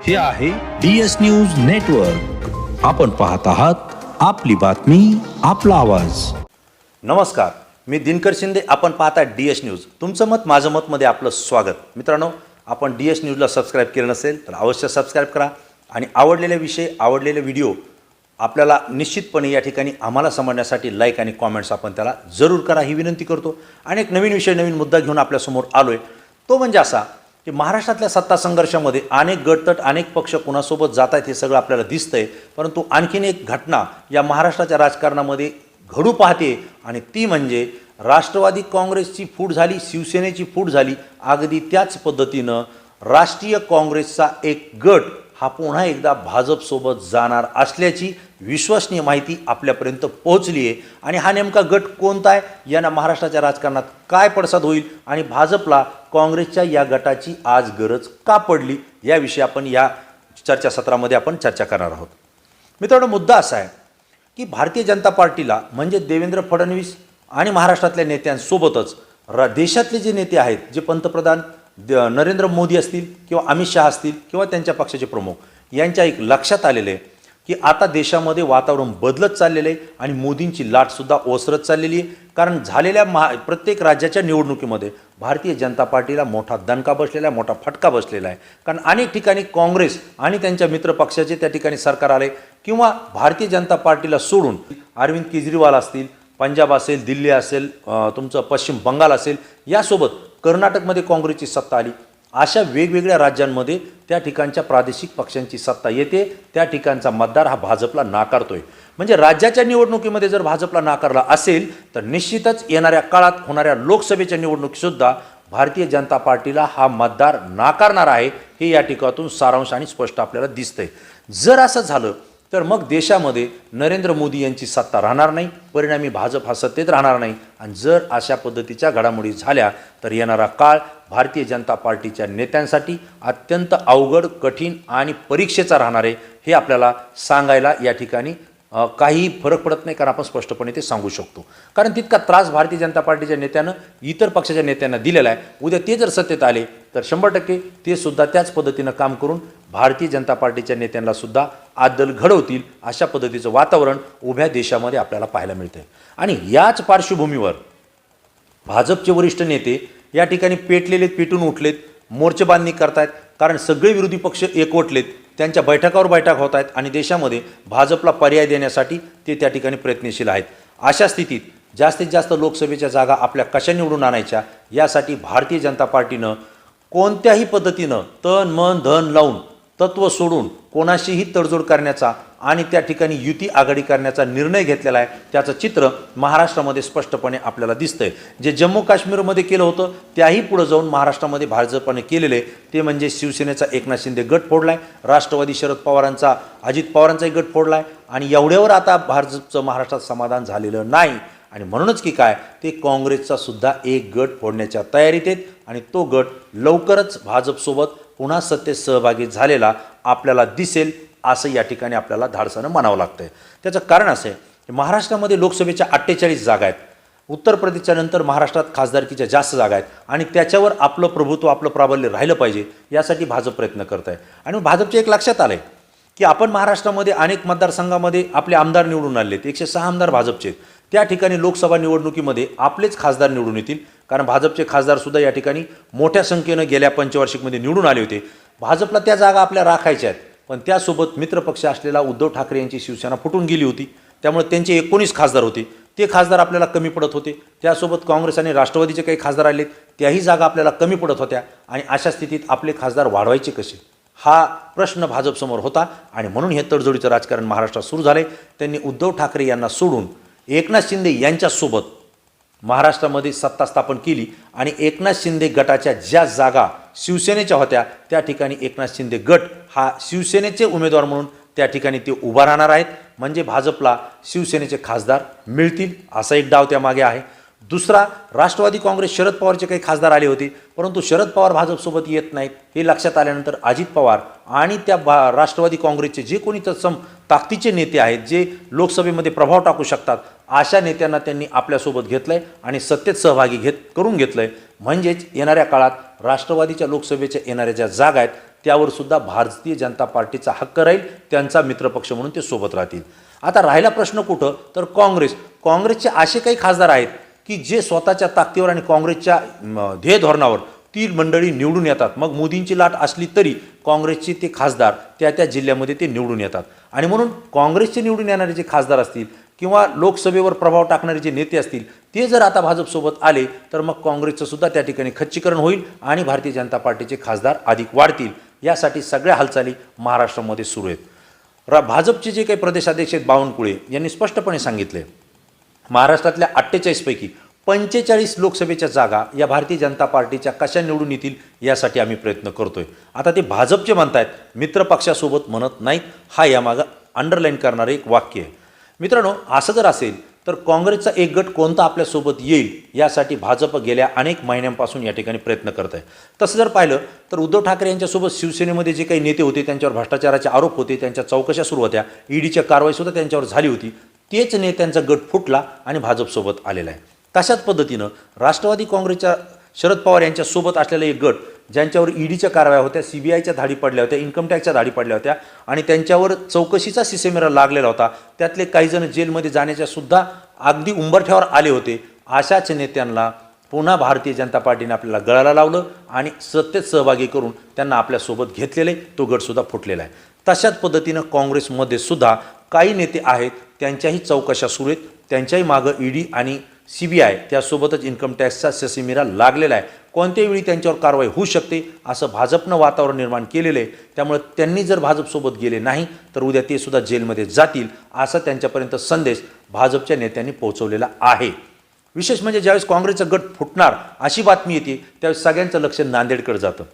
हे आहे DS news network. आपण पाहत आहात आपली बातमी आपला आवाज. नमस्कार, मी दिनकर शिंदे. आपण पाहता DS न्यूज. तुमचं मत माझं मत मध्ये आपलं स्वागत. मित्रांनो, आपण DS न्यूजला सबस्क्राईब केलं नसेल तर अवश्य सबस्क्राईब करा आणि आवडलेले विषय आवडलेले व्हिडिओ आपल्याला निश्चितपणे या ठिकाणी आम्हाला समजण्यासाठी लाईक आणि कॉमेंट्स आपण त्याला जरूर करा ही विनंती करतो. आणि एक नवीन विषय नवीन मुद्दा घेऊन आपल्यासमोर आलोय. तो म्हणजे असा की महाराष्ट्रातल्या सत्ता संघर्षामध्ये अनेक गटतट अनेक पक्ष कुणासोबत जात आहेत हे सगळं आपल्याला दिसतंय. परंतु आणखीन एक घटना या महाराष्ट्राच्या राजकारणामध्ये घडू पाहते आणि ती म्हणजे राष्ट्रवादी काँग्रेसची फूट झाली, शिवसेनेची फूट झाली. अगदी त्याच पद्धतीनं राष्ट्रीय काँग्रेसचा एक गट हा पुन्हा एकदा भाजपसोबत जाणार असल्याची विश्वसनीय माहिती आपल्यापर्यंत पोहोचली आहे. आणि हा नेमका गट कोणता आहे, यांना महाराष्ट्राच्या राजकारणात काय पडसाद होईल आणि भाजपला काँग्रेसच्या या गटाची आज गरज का पडली, याविषयी आपण या चर्चासत्रामध्ये आपण चर्चा करणार आहोत. मित्रांनो, मुद्दा असा आहे की भारतीय जनता पार्टीला म्हणजे देवेंद्र फडणवीस आणि महाराष्ट्रातल्या नेत्यांसोबतच देशातले जे नेते आहेत, जे पंतप्रधान नरेंद्र मोदी असतील किंवा अमित शहा असतील किंवा त्यांच्या पक्षाचे प्रमुख, यांच्या एक लक्षात आलेलं आहे की आता देशामध्ये वातावरण बदलत चाललेलं आहे आणि मोदींची लाटसुद्धा ओसरत चाललेली आहे. कारण झालेल्या प्रत्येक राज्याच्या निवडणुकीमध्ये भारतीय जनता पार्टीला मोठा दणका बसलेला आहे, मोठा फटका बसलेला आहे. कारण अनेक ठिकाणी काँग्रेस आणि त्यांच्या मित्रपक्षाचे त्या ठिकाणी सरकार आले किंवा भारतीय जनता पार्टीला सोडून अरविंद केजरीवाल असतील, पंजाब असेल, दिल्ली असेल, तुमचं पश्चिम बंगाल असेल, यासोबत कर्नाटकमध्ये काँग्रेसची सत्ता आली. अशा वेगवेगळ्या राज्यांमध्ये त्या ठिकाणच्या प्रादेशिक पक्षांची सत्ता येते. त्या ठिकाणचा मतदार हा भाजपला नाकारतोय. म्हणजे राज्याच्या निवडणुकीमध्ये जर भाजपला नाकारला असेल तर निश्चितच येणाऱ्या काळात होणाऱ्या लोकसभेच्या निवडणुकीसुद्धा भारतीय जनता पार्टीला हा मतदार नाकारणार आहे, हे या ठिकाणातून सारांश आणि स्पष्ट आपल्याला दिसतंय. जर असं झालं तर मग देशामध्ये नरेंद्र मोदी यांची सत्ता राहणार नाही, परिणामी भाजप हा सत्तेत राहणार नाही. आणि जर अशा पद्धतीच्या घडामोडी झाल्या तर येणारा काळ भारतीय जनता पार्टीच्या नेत्यांसाठी अत्यंत अवघड, कठीण आणि परीक्षेचा राहणार आहे, हे आपल्याला सांगायला या ठिकाणी काही फरक पडत नाही. कारण आपण स्पष्टपणे ते सांगू शकतो. कारण तितका त्रास भारतीय जनता पार्टीच्या नेत्यानं इतर पक्षाच्या नेत्यांना दिलेला आहे. उद्या ते जर सत्तेत आले तर 100% ते सुद्धा त्याच पद्धतीनं काम करून भारतीय जनता पार्टीच्या नेत्यांना सुद्धा आदल घडवतील. अशा पद्धतीचं वातावरण उभ्या देशामध्ये आपल्याला पाहायला मिळतंय. आणि याच पार्श्वभूमीवर भाजपचे वरिष्ठ नेते या ठिकाणी पेटून उठलेत, मोर्चेबांधणी करतायत. कारण सगळे विरोधी पक्ष एकवटलेत, त्यांच्या बैठकावर बैठक होत आहेत आणि देशामध्ये भाजपला पर्याय देण्यासाठी ते त्या ठिकाणी प्रयत्नशील आहेत. अशा स्थितीत जास्तीत जास्त लोकसभेच्या जागा आपल्या कशा निवडून आणायच्या यासाठी भारतीय जनता पार्टीनं कोणत्याही पद्धतीनं तन मन धन लावून, तत्त्व सोडून कोणाशीही तडजोड करण्याचा आणि त्या ठिकाणी युती आघाडी करण्याचा निर्णय घेतलेला आहे. त्याचं चित्र महाराष्ट्रामध्ये स्पष्टपणे आपल्याला दिसतंय. जे जम्मू काश्मीरमध्ये केलं होतं त्याही पुढे जाऊन महाराष्ट्रामध्ये भाजपने केलेलं आहे. ते म्हणजे शिवसेनेचा एकनाथ शिंदे गट फोडला आहे, राष्ट्रवादी शरद पवारांचा अजित पवारांचाही गट फोडला आहे. आणि एवढ्यावर आता भाजपचं महाराष्ट्रात समाधान झालेलं नाही. आणि म्हणूनच की काय, ते काँग्रेसचा सुद्धा एक गट फोडण्याच्या तयारीत आहेत आणि तो गट लवकरच भाजपसोबत पुन्हा सत्तेत सहभागी झालेला आपल्याला दिसेल, असं या ठिकाणी आपल्याला धाडसानं म्हणावं लागतंय. त्याचं कारण असं आहे की महाराष्ट्रामध्ये लोकसभेच्या 48 जागा आहेत. उत्तर प्रदेशच्या नंतर महाराष्ट्रात खासदारकीच्या जास्त जागा आहेत आणि त्याच्यावर आपलं प्रभुत्व, आपलं प्राबल्य राहिलं पाहिजे यासाठी भाजप प्रयत्न करत आहे. आणि भाजपच्या एक लक्षात आलं आहे की आपण महाराष्ट्रामध्ये अनेक मतदारसंघामध्ये आपले आमदार निवडून आलेत. 106 आमदार भाजपचे. त्या ठिकाणी लोकसभा निवडणुकीमध्ये आपलेच खासदार निवडून येतील. कारण भाजपचे खासदारसुद्धा या ठिकाणी मोठ्या संख्येनं गेल्या पंचवार्षिकमध्ये निवडून आले होते. भाजपला त्या जागा आपल्या राखायच्या आहेत. पण त्यासोबत मित्रपक्ष असलेला उद्धव ठाकरे यांची शिवसेना फुटून गेली होती. त्यामुळे त्यांचे 19 खासदार होते. ते खासदार आपल्याला कमी पडत होते. त्यासोबत काँग्रेस आणि राष्ट्रवादीचे काही खासदार आलेत, त्याही जागा आपल्याला कमी पडत होत्या. आणि अशा स्थितीत आपले खासदार वाढवायचे कसे, हा प्रश्न भाजपसमोर होता. आणि म्हणून हे तडजोडीचं राजकारण महाराष्ट्रात सुरू झाले. त्यांनी उद्धव ठाकरे यांना सोडून एकनाथ शिंदे यांच्यासोबत महाराष्ट्रामध्ये सत्ता स्थापन केली. आणि एकनाथ शिंदे गटाच्या ज्या जागा शिवसेनेच्या होत्या त्या ठिकाणी एकनाथ शिंदे गट हा शिवसेनेचे उमेदवार म्हणून त्या ठिकाणी ते उभा राहणार आहेत. म्हणजे भाजपला शिवसेनेचे खासदार मिळतील असा एक डाव त्यामागे आहे. दुसरा, राष्ट्रवादी काँग्रेस शरद पवारचे काही खासदार आले होते, परंतु शरद पवार भाजपसोबत येत नाहीत हे लक्षात आल्यानंतर अजित पवार आणि त्या राष्ट्रवादी काँग्रेसचे जे कोणी तत्सम ताकदीचे नेते आहेत, जे लोकसभेमध्ये प्रभाव टाकू शकतात, अशा नेत्यांना त्यांनी आपल्यासोबत घेतलंय आणि सत्तेत सहभागी करून घेतलंय. म्हणजेच येणाऱ्या काळात राष्ट्रवादीच्या लोकसभेच्या येणाऱ्या ज्या जागा आहेत त्यावर सुद्धा भारतीय जनता पार्टीचा हक्क राहील, त्यांचा मित्रपक्ष म्हणून ते सोबत राहतील. आता राहिला प्रश्न कुठं, तर काँग्रेसचे असे काही खासदार आहेत की जे स्वतःच्या ताकदीवर आणि काँग्रेसच्या ध्येय धोरणावर ती मंडळी निवडून येतात. मग मोदींची लाट असली तरी काँग्रेसचे ते खासदार त्या जिल्ह्यामध्ये ते निवडून येतात. आणि म्हणून काँग्रेसचे निवडून येणारे जे खासदार असतील किंवा लोकसभेवर प्रभाव टाकणारे जे नेते असतील ते जर आता भाजपसोबत आले तर मग काँग्रेसचं सुद्धा त्या ठिकाणी खच्चीकरण होईल आणि भारतीय जनता पार्टीचे खासदार अधिक वाढतील. यासाठी सगळ्या हालचाली महाराष्ट्रामध्ये सुरू आहेत. भाजपचे जे काही प्रदेशाध्यक्ष आहेत बावनकुळे यांनी स्पष्टपणे सांगितले, महाराष्ट्रातल्या 48 पैकी 45 लोकसभेच्या जागा या भारतीय जनता पार्टीच्या कशा निवडून येतील यासाठी आम्ही प्रयत्न करतोय. आता ते भाजपचे म्हणतायत, मित्रपक्षासोबत म्हणत नाहीत. हा यामागं अंडरलाईन करणारं एक वाक्य आहे. मित्रांनो, असं जर असेल तर काँग्रेसचा एक गट कोणता आपल्यासोबत येईल यासाठी भाजप गेल्या अनेक महिन्यांपासून या ठिकाणी प्रयत्न करत आहे. तसं जर पाहिलं तर उद्धव ठाकरे यांच्यासोबत शिवसेनेमध्ये जे काही नेते होते त्यांच्यावर भ्रष्टाचाराचे आरोप होते, त्यांच्या चौकशा सुरू होत्या, ईडीच्या कारवाईसुद्धा त्यांच्यावर झाली होती. तेच नेत्यांचा गट फुटला आणि भाजपसोबत आलेला आहे. तशाच पद्धतीनं राष्ट्रवादी काँग्रेसच्या शरद पवार यांच्यासोबत असलेला एक गट ज्यांच्यावर ईडीच्या कारवाया होत्या, सीबीआयच्या धाडी पडल्या होत्या, इन्कम टॅक्सच्या धाडी पडल्या होत्या आणि त्यांच्यावर चौकशीचा सिसेमेरा लागलेला होता, त्यातले काही जण जेलमध्ये जाण्याच्या सुद्धा अगदी उंबरठ्यावर आले होते. अशाच नेत्यांना पुन्हा भारतीय जनता पार्टीने आपल्याला गळाला लावलं आणि सत्तेत सहभागी करून त्यांना आपल्यासोबत घेतलेले तो गटसुद्धा फुटलेला आहे. तशाच पद्धतीनं काँग्रेसमध्ये सुद्धा काही नेते आहेत, त्यांच्याही चौकशा सुरू आहेत, त्यांच्याही मागं ईडी आणि सीबीआय त्यासोबतच इन्कम टॅक्सचा सिसेमेरा लागलेला आहे. कोणत्याही वेळी त्यांच्यावर कारवाई होऊ शकते असं भाजपनं वातावरण निर्माण केलेलं आहे. त्यामुळे त्यांनी जर भाजपसोबत गेले नाही तर उद्या ते सुद्धा जेलमध्ये जातील असा त्यांच्यापर्यंत संदेश भाजपच्या नेत्यांनी पोहोचवलेला आहे. विशेष म्हणजे ज्यावेळेस काँग्रेसचा गट फुटणार अशी बातमी येते त्यावेळेस सगळ्यांचं लक्ष नांदेडकडे जातं.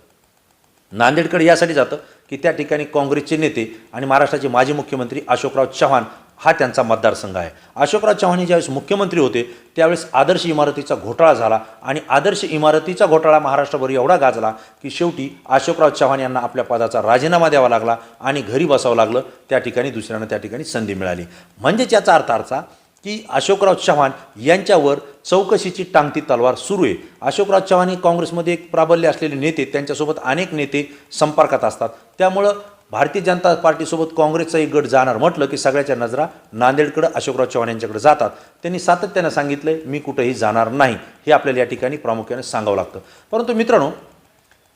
नांदेडकडे यासाठी जातं की त्या ठिकाणी काँग्रेसचे नेते आणि महाराष्ट्राचे माजी मुख्यमंत्री अशोकराव चव्हाण हा त्यांचा मतदारसंघ आहे. अशोकराव चव्हाण हे ज्यावेळेस मुख्यमंत्री होते त्यावेळेस आदर्श इमारतीचा घोटाळा झाला आणि आदर्श इमारतीचा घोटाळा महाराष्ट्रभर एवढा गाजला की शेवटी अशोकराव चव्हाण यांना आपल्या पदाचा राजीनामा द्यावा लागला आणि घरी बसावं लागलं. त्या ठिकाणी दुसऱ्यांना त्या ठिकाणी संधी मिळाली. म्हणजेच याचा अर्थ असा की अशोकराव चव्हाण यांच्यावर चौकशीची टांगती तलवार सुरू आहे. अशोकराव चव्हाण हे काँग्रेसमध्ये एक प्राबल्य असलेले नेते, त्यांच्यासोबत अनेक नेते संपर्कात असतात. त्यामुळं भारतीय जनता पार्टीसोबत काँग्रेसचा एक गट जाणार म्हटलं की सगळ्याच्या नजरा नांदेडकडे अशोकराव चव्हाण यांच्याकडे जातात. त्यांनी सातत्यानं सांगितलंय मी कुठेही जाणार नाही, हे आपल्याला या ठिकाणी प्रामुख्याने सांगावं लागतं. परंतु मित्रांनो,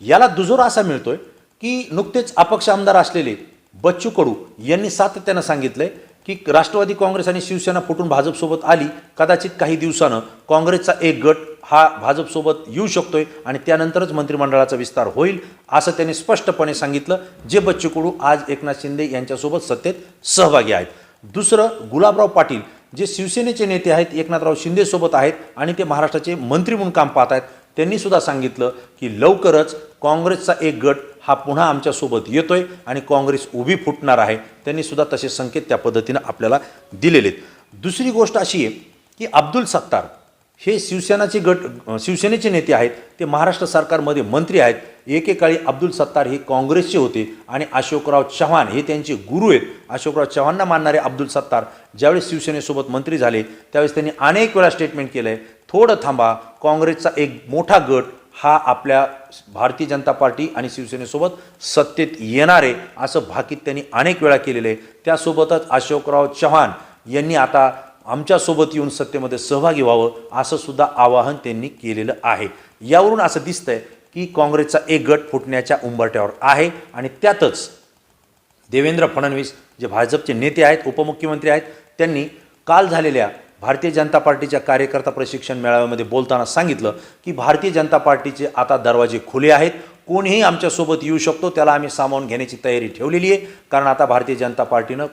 याला दुजोरा असा मिळतोय की नुकतेच अपक्ष आमदार असलेले बच्चू कडू यांनी सातत्यानं सांगितलंय की राष्ट्रवादी काँग्रेस आणि शिवसेना फुटून भाजपसोबत आली, कदाचित काही दिवसानं काँग्रेसचा एक गट हा भाजपसोबत येऊ शकतोय आणि त्यानंतरच मंत्रिमंडळाचा विस्तार होईल असं त्यांनी स्पष्टपणे सांगितलं. जे बच्चू कडू आज एकनाथ शिंदे यांच्यासोबत सत्तेत सहभागी आहेत. दुसरं, गुलाबराव पाटील जे शिवसेनेचे नेते आहेत, एकनाथराव शिंदेसोबत आहेत आणि ते महाराष्ट्राचे मंत्री म्हणून काम पाहत आहेत, त्यांनी सुद्धा सांगितलं की लवकरच काँग्रेसचा एक गट हा पुन्हा आमच्यासोबत येतोय आणि काँग्रेस उभी फुटणार आहे. त्यांनी सुद्धा तसे संकेत त्या पद्धतीनं आपल्याला दिलेले आहेत. दुसरी गोष्ट अशी आहे की अब्दुल सत्तार हे शिवसेनेचे नेते आहेत, ते महाराष्ट्र सरकारमध्ये मंत्री आहेत. एकेकाळी अब्दुल सत्तार हे काँग्रेसचे होते आणि अशोकराव चव्हाण हे त्यांचे गुरु आहेत. अशोकराव चव्हाणांना मानणारे अब्दुल सत्तार ज्यावेळेस शिवसेनेसोबत मंत्री झाले त्यावेळेस त्यांनी अनेक वेळा स्टेटमेंट केलं आहे, थोडं थांबा, काँग्रेसचा एक मोठा गट हा आपल्या भारतीय जनता पार्टी आणि शिवसेनेसोबत सत्तेत येणार आहे असं भाकीत त्यांनी अनेक वेळा केलेलं आहे. त्यासोबतच अशोकराव चव्हाण यांनी आता आमच्यासोबत येऊन सत्तेमध्ये सहभागी व्हावं असं सुद्धा आवाहन त्यांनी केलेलं आहे. यावरून असं दिसतंय की काँग्रेसचा एक गट फुटण्याच्या उंबरठ्यावर आहे आणि त्यातच देवेंद्र फडणवीस जे भाजपचे नेते आहेत, उपमुख्यमंत्री आहेत, त्यांनी काल झालेल्या भारतीय जनता पार्टीच्या कार्यकर्ता प्रशिक्षण मेळाव्यामध्ये बोलताना सांगितलं की भारतीय जनता पार्टीचे आता दरवाजे खुले आहेत, कोणीही आमच्यासोबत येऊ शकतो, त्याला आम्ही सामावून घेण्याची तयारी ठेवलेली आहे. कारण आता भारतीय जनता पार्टीनं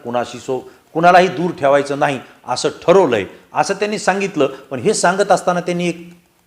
कुणालाही दूर ठेवायचं नाही असं ठरवलं आहे असं त्यांनी सांगितलं. पण हे सांगत असताना त्यांनी एक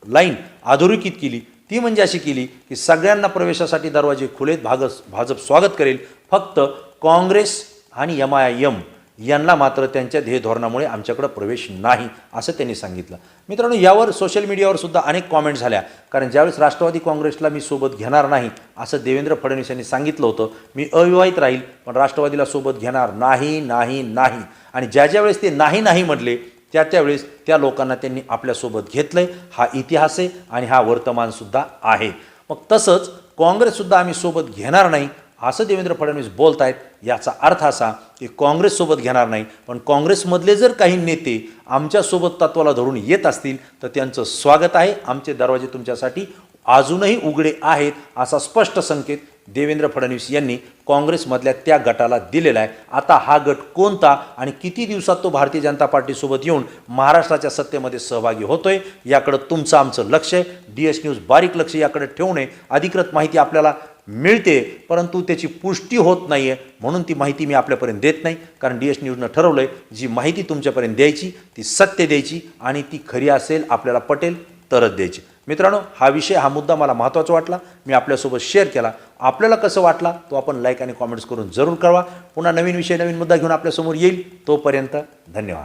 लाईन अधोरेखित केली, ती म्हणजे अशी केली की सगळ्यांना प्रवेशासाठी दरवाजे खुलेत, भाजप स्वागत करेल, फक्त काँग्रेस आणि MIM यांना मात्र त्यांच्या ध्येय धोरणामुळे आमच्याकडे प्रवेश नाही असं त्यांनी सांगितलं. मित्रांनो, यावर सोशल मीडियावर सुद्धा अनेक कॉमेंट झाल्या. कारण ज्यावेळेस राष्ट्रवादी काँग्रेसला मी सोबत घेणार नाही असं देवेंद्र फडणवीस यांनी सांगितलं होतं, मी अविवाहित राहील पण राष्ट्रवादीला सोबत घेणार नाही नाही नाही, आणि ज्या वेळेस ते नाही नाही म्हटले त्यावेळेस त्या लोकांना त्यांनी आपल्यासोबत घेतलंय. हा इतिहास आहे आणि हा वर्तमानसुद्धा आहे. मग तसंच काँग्रेससुद्धा आम्ही सोबत घेणार नाही असं देवेंद्र फडणवीस बोलत आहेत. याचा अर्थ असा की काँग्रेससोबत घेणार नाही, पण काँग्रेसमधले जर काही नेते आमच्यासोबत तत्वाला धरून येत असतील तर त्यांचं स्वागत आहे. आमचे दरवाजे तुमच्यासाठी अजूनही उघडे आहेत, असा स्पष्ट संकेत देवेंद्र फडणवीस यांनी काँग्रेसमधल्या त्या गटाला दिलेला आहे. आता हा गट कोणता आणि किती दिवसात तो भारतीय जनता पार्टीसोबत येऊन महाराष्ट्राच्या सत्तेमध्ये सहभागी होतोय याकडे तुमचं आमचं लक्ष आहे. DS न्यूज बारीक लक्ष याकडे ठेवणे. अधिकृत माहिती आपल्याला मिळते, परंतु त्याची पुष्टी होत नाही आहे, म्हणून ती माहिती मी आपल्यापर्यंत देत नाही. कारण DS न्यूजनं ठरवलं आहे जी माहिती तुमच्यापर्यंत द्यायची ती सत्य द्यायची आणि ती खरी असेल, आपल्याला पटेल तरच द्यायची. मित्रांनो, हा विषय हा मुद्दा मला महत्त्वाचा वाटला, मी आपल्यासोबत शेअर केला. आपल्याला कसं वाटला तो आपण लाईक आणि कॉमेंट्स करून जरूर कळवा. पुन्हा नवीन विषय नवीन मुद्दा घेऊन आपल्यासमोर येईल. तोपर्यंत धन्यवाद.